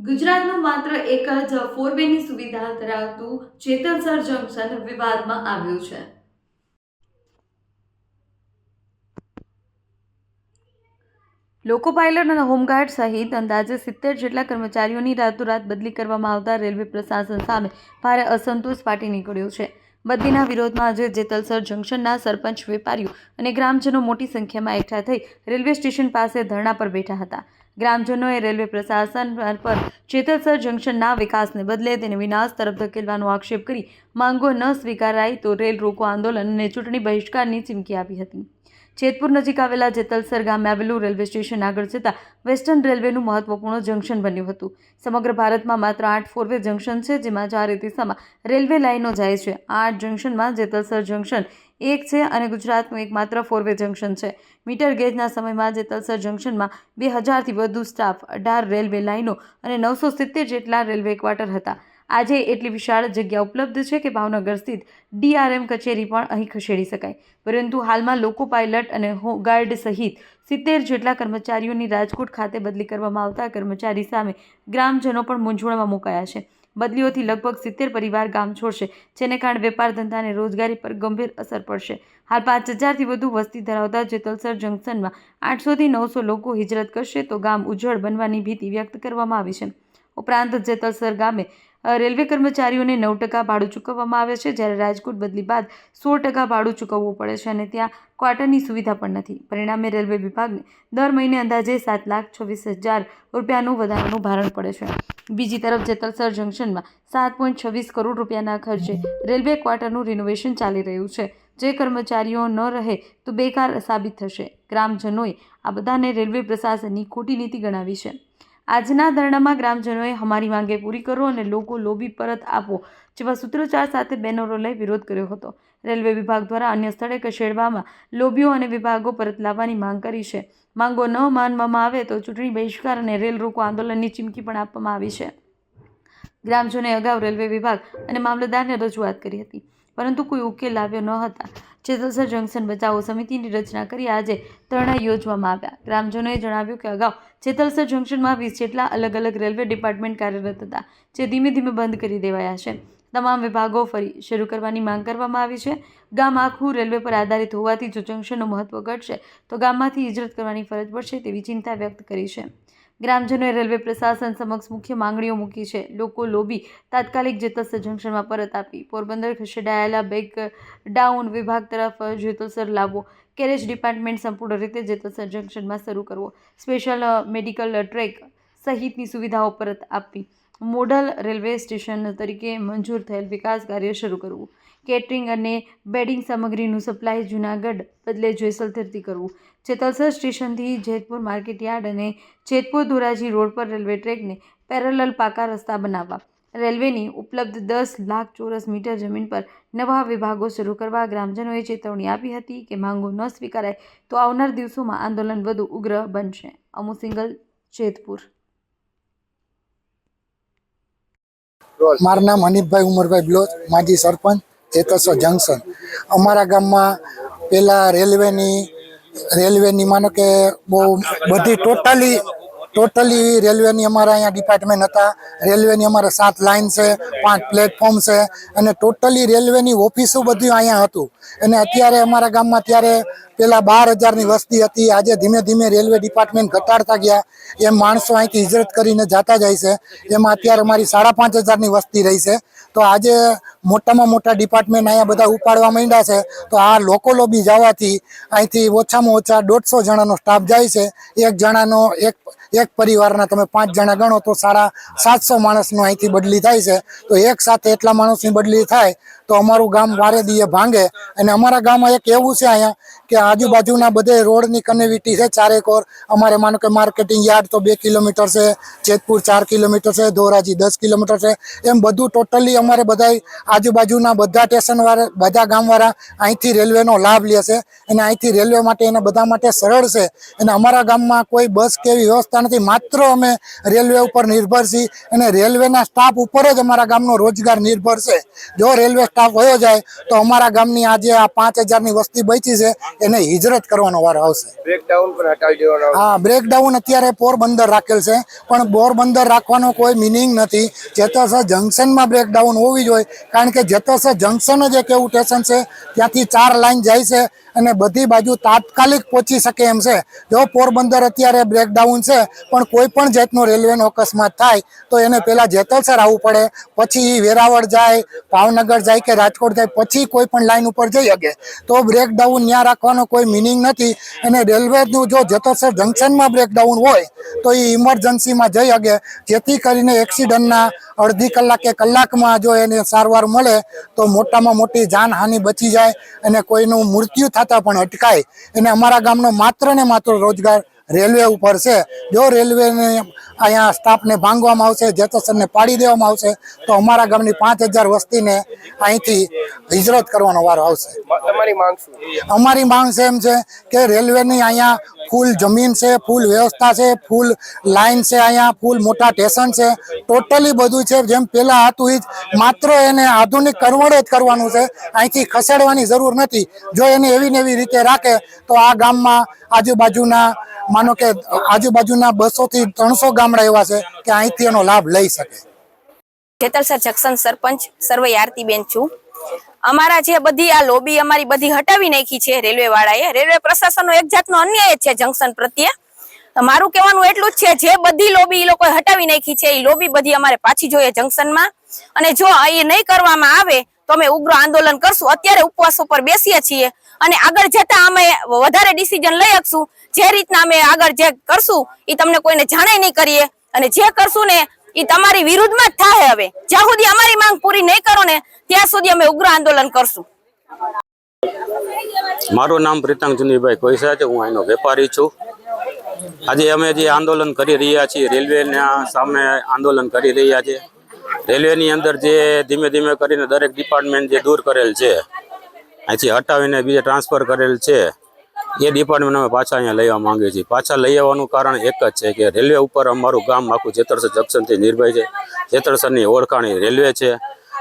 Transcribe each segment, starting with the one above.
ગુજરાતનું માત્ર એક જ ફોરવેની સુવિધા ધરાવતું જેતલસર જંકશન વિવાદમાં આવ્યું છે। લોકો પાયલટ અને હોમગાર્ડ સહિત અંદાજે 70 જેટલા કર્મચારીઓની રાતોરાત બદલી કરવામાં આવતા રેલવે પ્રશાસન સામે ભારે અસંતોષ ફાટી નીકળ્યો છે। બદલીના વિરોધમાં આજે જેતલસર જંકશનના સરપંચ, વેપારીઓ અને ગ્રામજનો મોટી સંખ્યામાં એકઠા થઈ રેલવે સ્ટેશન પાસે ધરણા પર બેઠા હતા। ગ્રામજનોએ રેલવે પ્રશાસન પર જેતલસર જંકશનના વિકાસને બદલે તેને વિનાશ તરફ ધકેલવાનો આક્ષેપ કરી માંગો ન સ્વીકારાય તો રેલ રોકો આંદોલન અને ચૂંટણી બહિષ્કારની ચીમકી આપી હતી। જેતપુર નજીક આવેલા જેતલસર ગામે આવેલું રેલવે સ્ટેશન આગળ જતા વેસ્ટર્ન રેલવેનું મહત્વપૂર્ણ જંકશન બન્યું હતું। સમગ્ર ભારતમાં માત્ર 8 ફોરવે જંકશન છે, જેમાં ચારે દિશામાં રેલવે લાઇનો જાય છે। આ 8 જંકશનમાં જેતલસર જંકશન એક છે અને ગુજરાતનું એકમાત્ર ફોરવે જંકશન છે। મીટર ગેજના સમયમાં જેતલસર જંકશનમાં 2000થી વધુ સ્ટાફ, 18 રેલવે લાઇનો અને 970 જેટલા રેલવે ક્વાર્ટર હતા। આજે એટલી વિશાળ જગ્યા ઉપલબ્ધ છે કે ભાવનગર સ્થિત DRM કચેરી પણ અહીં ખસેડી શકાય, પરંતુ હાલમાં લોકો પાયલટ અને ગાર્ડ સહિત 70 જેટલા કર્મચારીઓની રાજકોટ ખાતે બદલી કરવામાં આવતા કર્મચારી સામે ગ્રામજનો પણ મૂંઝવણમાં મુકાયા છે। બદલીઓથી લગભગ 70 પરિવાર ગામ છોડશે, જેને કારણે વેપાર ધંધા અને રોજગારી પર ગંભીર અસર પડશે। હાલ 5000થી વધુ વસ્તી ધરાવતા જેતલસર જંકશનમાં 800થી 900 લોકો હિજરત કરશે તો ગામ ઉજ્જવળ બનવાની ભીતિ વ્યક્ત કરવામાં આવી છે। ઉપરાંત જેતલસર ગામે રેલવે કર્મચારીઓને 9% ભાડું ચૂકવવામાં આવે છે, જ્યારે રાજકોટ બદલી બાદ 16% ભાડું ચૂકવવું પડે છે અને ત્યાં ક્વાર્ટરની સુવિધા પણ નથી। પરિણામે રેલવે વિભાગને દર મહિને અંદાજે 7,26,000 રૂપિયાનું વધારાનું ભારણ પડે છે। બીજી તરફ જેતલસર જંકશનમાં 7.26 કરોડ રૂપિયાના ખર્ચે રેલવે ક્વાર્ટરનું રિનોવેશન ચાલી રહ્યું છે, જે કર્મચારીઓ ન રહે તો બેકાર સાબિત થશે। ગ્રામજનોએ આ બધાને રેલવે પ્રશાસનની ખોટી નીતિ ગણાવી છે। આજના ધરણામાં ગ્રામજનોએ અમારી માંગે પૂરી કરો અને લોકો લોબી પરત આપો જેવા સૂત્રોચ્ચાર સાથે બેનરો લઈ વિરોધ કર્યો હતો। રેલવે વિભાગ દ્વારા અન્ય સ્થળે ખસેડવામાં લોબીઓ અને વિભાગો પરત લાવવાની માંગ કરી છે। માંગો ન માનવામાં આવે તો ચૂંટણી બહિષ્કાર અને રેલ રોકો આંદોલનની ચીમકી પણ આપવામાં આવી છે। ગ્રામજનોએ અગાઉ રેલવે વિભાગ અને મામલતદારને રજૂઆત કરી હતી, પરંતુ કોઈ ઉકેલ આવ્યો ન હતા। જેતલસર જંકશન બચાવો સમિતિની રચના કરી આજે ધરણા યોજવામાં આવ્યા। ગ્રામજનોએ જણાવ્યું કે અગાઉ જેતલસર જંકશનમાં 20 જેટલા અલગ અલગ રેલવે ડિપાર્ટમેન્ટ કાર્યરત હતા, જે ધીમે ધીમે બંધ કરી દેવાયા છે। તમામ વિભાગો ફરી શરૂ કરવાની માંગ કરવામાં આવી છે। ગામ આખું રેલવે પર આધારિત હોવાથી જો જંકશનનું મહત્વ ઘટશે તો ગામમાંથી હિજરત કરવાની ફરજ પડશે તેવી ચિંતા વ્યક્ત કરી છે। ગ્રામજનોએ રેલવે પ્રશાસન સમક્ષ મુખ્ય માંગણીઓ મૂકી છે। લોકો લોબી તાત્કાલિક જેતલસર જંકશનમાં પરત આપી, પોરબંદર ખસેડાયેલા બ્રેકડાઉન વિભાગ તરફ જેતલસર લાવવો, કેરેજ ડિપાર્ટમેન્ટ સંપૂર્ણ રીતે જેતલસર જંકશનમાં શરૂ કરવો, સ્પેશિયલ મેડિકલ ટ્રેક સહિતની સુવિધાઓ પરત આપવી, મોડલ રેલવે સ્ટેશન તરીકે મંજૂર થયેલ વિકાસ કાર્ય શરૂ કરવું, કેટરિંગ અને બેડિંગ સામગ્રીનું સપ્લાય જૂનાગઢ બદલે જેસલતરથી કરવું, જેતલસર સ્ટેશનથી જેતપુર માર્કેટયાર્ડ અને જેતપુર ધોરાજી રોડ પર રેલવે ટ્રેકને પેરેલલ પાકા રસ્તા બનાવવા, રેલવેની ઉપલબ્ધ 10 લાખ ચોરસ મીટર જમીન પર નવા વિભાગો શરૂ કરવા। ગ્રામજનોએ ચેતવણી આપી હતી કે માંગો ન સ્વીકારાય તો આવનાર દિવસોમાં આંદોલન વધુ ઉગ્ર બનશે। અમુ સિંગલ, જેતપુર। મારું નામ હનીફભાઈ ઉમરભાઈ બ્લોચ, માજી સરપંચ, જેતલસર જંકશન। અમારા ગામમાં પહેલાં રેલવેની માનો કે બહુ બધી ટોટલી રેલવેની અમારા અહીંયા ડિપાર્ટમેન્ટ હતા। રેલવેની અમારે 7 લાઇન છે, 5 પ્લેટફોર્મ છે અને ટોટલી રેલવેની ઓફિસો બધું અહીંયા હતું। અને અત્યારે અમારા ગામમાં ત્યારે પહેલાં 12,000ની વસ્તી હતી, આજે ધીમે ધીમે રેલવે ડિપાર્ટમેન્ટ ઘટાડતા ગયા, એમ માણસો અહીંથી હિજરત કરીને જતા જાય છે। એમાં અત્યારે અમારી 5,500ની વસ્તી રહી છે। તો આજે મોટામાં મોટા ડિપાર્ટમેન્ટ અહીંયા બધા ઉપાડવા માંડ્યા છે। તો આ લોકો લોબી જવાથી અહીંથી ઓછામાં ઓછા 150 જણાનો સ્ટાફ જાય છે। એક જણાનો એક પરિવારના તમે 5 જણા ગણો તો 750 માણસનો અહીંથી બદલી થાય છે। તો એક સાથે એટલા માણસની બદલી થાય તો અમારું ગામ વારે દીએ ભાંગે। અને અમારા ગામમાં એક એવું છે અહીંયા કે આજુબાજુના બધે રોડની કનેક્ટિવિટી છે ચારેકોર। અમારે માનો કે માર્કેટિંગ યાર્ડ તો 2 કિલોમીટર છે, જેતપુર 4 કિલોમીટર છે, ધોરાજી 10 કિલોમીટર છે, એમ બધું ટોટલી અમારે બધાય આજુબાજુના બધા સ્ટેશનવાળા બધા ગામવાળા અહીંથી રેલવેનો લાભ લે છે અને અહીંથી રેલવે માટે એને બધા માટે સરળ છે. અને અમારા ગામમાં કોઈ બસ કે એવી વ્યવસ્થા નથી, માત્ર અમે રેલવે ઉપર નિર્ભર છીએ અને રેલવેના સ્ટાફ ઉપર જ અમારા ગામનો રોજગાર નિર્ભર છે. જો રેલવે સ્ટાફ વયો જાય તો અમારા ગામની આજે આ 5000ની વસ્તી બચી છે એને હિજરત કરવાનો વારો આવશે. બ્રેકડાઉન પણ હટાવી દેવાનો. હા, બ્રેકડાઉન અત્યારે પોરબંદર રાખેલ છે, પણ પોરબંદર રાખવાનો કોઈ મિનિંગ નથી. જેતલસર જંકશનમાં બ્રેકડાઉન હોવી જોઈએ, કારણ કે જેતલસર જંકશન જ એક એવું સ્ટેશન છે ત્યાંથી 4 લાઈન જાય છે અને બધી બાજુ તાત્કાલિક પહોંચી શકે એમ છે. જો પોરબંદર અત્યારે બ્રેકડાઉન છે, પણ કોઈ પણ જાતનો રેલવેનો અકસ્માત થાય તો એને પહેલા જેતલસર આવવું પડે, પછી વેરાવળ જાય, ભાવનગર જાય કે રાજકોટ જાય, પછી કોઈ પણ લાઈન ઉપર જઈ શકે. તો બ્રેકડાઉન ત્યાં રાખવાનો કોઈ મિનિંગ નથી. અને રેલવેનું જો જેતલસર જંકશનમાં બ્રેકડાઉન હોય તો એ ઇમરજન્સીમાં જઈ શકે, જેથી કરીને એક્સિડન્ટના અડધી કલાક કે કલાકમાં જો એને સારવાર મળે તો મોટામાં મોટી જાનહાનિ બચી જાય અને કોઈનું મૃત્યુ થતાં પણ અટકાય. અને અમારા ગામનો માત્ર ને માત્ર રોજગાર રેલવે ઉપર છે. જો રેલવેને અહીંયા સ્ટાફને ભાંગવામાં આવશે, જેતલસરને પાડી દેવામાં આવશે તો અમારા ગામની 5000 વસ્તીને અહીંથી હિજરત કરવાનો વારો આવશે. તમારી માંગ શું? અમારી માંગ છે એમ છે કે રેલવેની અહીંયા ફૂલ જમીન છે, ફૂલ વ્યવસ્થા છે, ફૂલ લાઈન છે, અહીંયા ફૂલ મોટા સ્ટેશન છે, ટોટલી બધું છે જેમ પહેલાં હતું એ જ, માત્ર એને આધુનિક કરવડ જ કરવાનું છે, અહીંથી ખસેડવાની જરૂર નથી. જો એને એવી ને એવી રીતે રાખે તો આ ગામમાં આજુબાજુના માનો કે આજુબાજુના 200 થી 300 ગામડા એવા છે કે અહીંથી એનો લાભ લઈ શકે. જેતલસર જંકશન સરપંચ સર્વે આરતીબેન છું. અમારા જે બધી આ લોબી અમારી બધી હટાવી નાખી છે રેલવે વાળાએ. રેલવે પ્રશાસનનો એક જાતનો અન્યાય છે જંકશન પ્રત્યે. મારું કહેવાનું એટલું જ છે, જે બધી લોબી એ લોકોએ હટાવી નાખી છે એ લોબી બધી અમારે પાછી જોઈએ જંકશનમાં. અને જો એ નહીં કરવામાં આવે તો અમે ઉગ્ર આંદોલન કરશું. અત્યારે ઉપવાસ ઉપર બેસીએ છીએ અને આગળ જતા અમે વધારે ડિસિઝન લઈ શકશું. જે રીતના અમે આગળ જે કરશું એ તમને કોઈને જાણે નહીં કરીએ, અને જે કરશું ને એ તમારી વિરુદ્ધમાં જ થાય. હવે જ્યાં સુધી અમારી માંગ પૂરી નહીં કરો ને ત્યાં સુધી અમે ઉગ્ર આંદોલન કરશું. મારું નામ પ્રીતંગ ચુનીભાઈ કોઈસા છે, હું અહીંનો વેપારી છું. આજે અમે જે આંદોલન કરી રહ્યા છીએ, રેલવેના સામે આંદોલન કરી રહ્યા છીએ. રેલવેની અંદર જે ધીમે ધીમે કરીને દરેક ડિપાર્ટમેન્ટ જે દૂર કરેલ છે, અહીંથી હટાવીને બીજે ટ્રાન્સફર કરેલ છે, એ ડિપાર્ટમેન્ટ અમે પાછા અહીંયા લેવા માંગીએ છીએ. પાછા લઈ આવવાનું કારણ એક જ છે કે રેલવે ઉપર અમારું ગામ આખું જેતલસર જંકશનથી નિર્ભય છે. જેતલસરની ઓળખાણી રેલવે છે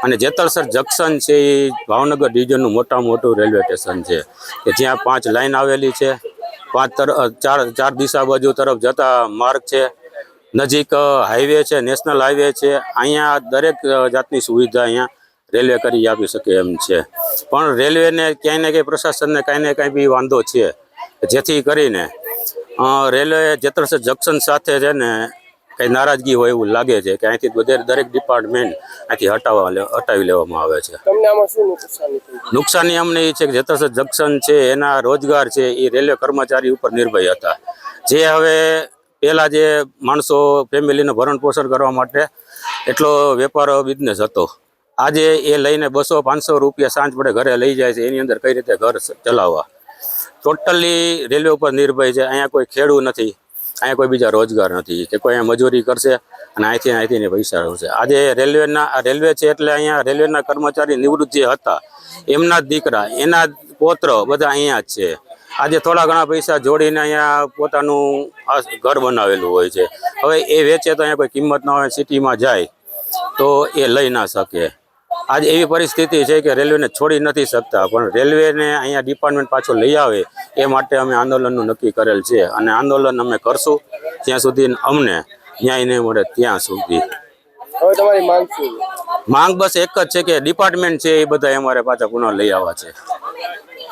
અને જેતલસર જંકશન છે એ ભાવનગર ડિવિઝનનું મોટામાં મોટું રેલવે સ્ટેશન છે કે જ્યાં 5 લાઈન આવેલી છે, 4 દિશા બાજુ તરફ જતા માર્ગ છે, નજીક હાઈવે છે, નેશનલ હાઈવે છે. અહીંયા દરેક જાતની સુવિધા અહીંયા રેલવે કરી આપી શકે એમ છે. પણ રેલવેને ક્યાંય ને ક્યાંય પ્રશાસનને કાંઈ ને કાંઈ બી વાંધો છે, જેથી કરીને રેલવે જેતલસર જંકશન સાથે છે ને કંઈ નારાજગી હોય એવું લાગે છે કે અહીંથી દરેક ડિપાર્ટમેન્ટ અહીંથી હટાવી લેવામાં આવે છે. તમને આમાં શું નુકસાની થઈ? નુકસાની અમને એ છે કે જેતલસર જંકશન છે એના રોજગાર છે એ રેલવે કર્મચારી ઉપર નિર્ભય હતા. જે હવે પહેલાં જે માણસો ફેમિલીને ભરણ પોષણ કરવા માટે એટલો વેપાર બિઝનેસ હતો, આજે એ લઈને 200-500 રૂપિયા સાંજ પડે ઘરે લઈ જાય છે. એની અંદર કઈ રીતે ઘર ચલાવવા? ટોટલી રેલવે ઉપર નિર્ભય છે. અહીંયા કોઈ ખેડૂત નથી, અહીંયા કોઈ બીજા રોજગાર નથી કે કોઈ અહીંયા મજૂરી કરશે અને અહીંથી પૈસા આવશે. આજે રેલવે છે એટલે અહીંયા રેલવેના કર્મચારી નિવૃત્ત જે હતા એમના જ દીકરા, એના પૌત્ર બધા અહીંયા જ છે. આજે થોડા ઘણા પૈસા જોડીને અહીંયા પોતાનું ઘર બનાવેલું હોય છે. હવે એ વેચે તો અહીંયા કોઈ કિંમત ના હોય, સિટીમાં જાય તો એ લઈ ના શકે. આજે એવી પરિસ્થિતિ છે કે રેલવેને છોડી નથી શકતા, પણ રેલવેને અહીંયા ડિપાર્ટમેન્ટ પાછો લઈ આવે એ માટે અમે આંદોલનનું નક્કી કરેલ છે અને આંદોલન અમે કરશું જ્યાં સુધી અમને ન્યાય નહીં મળે ત્યાં સુધી. હવે તમારી માંગ શું? માંગ બસ એક જ છે કે ડિપાર્ટમેન્ટ છે એ બધા અમારે પાછા પુનઃ લઈ આવવા છે.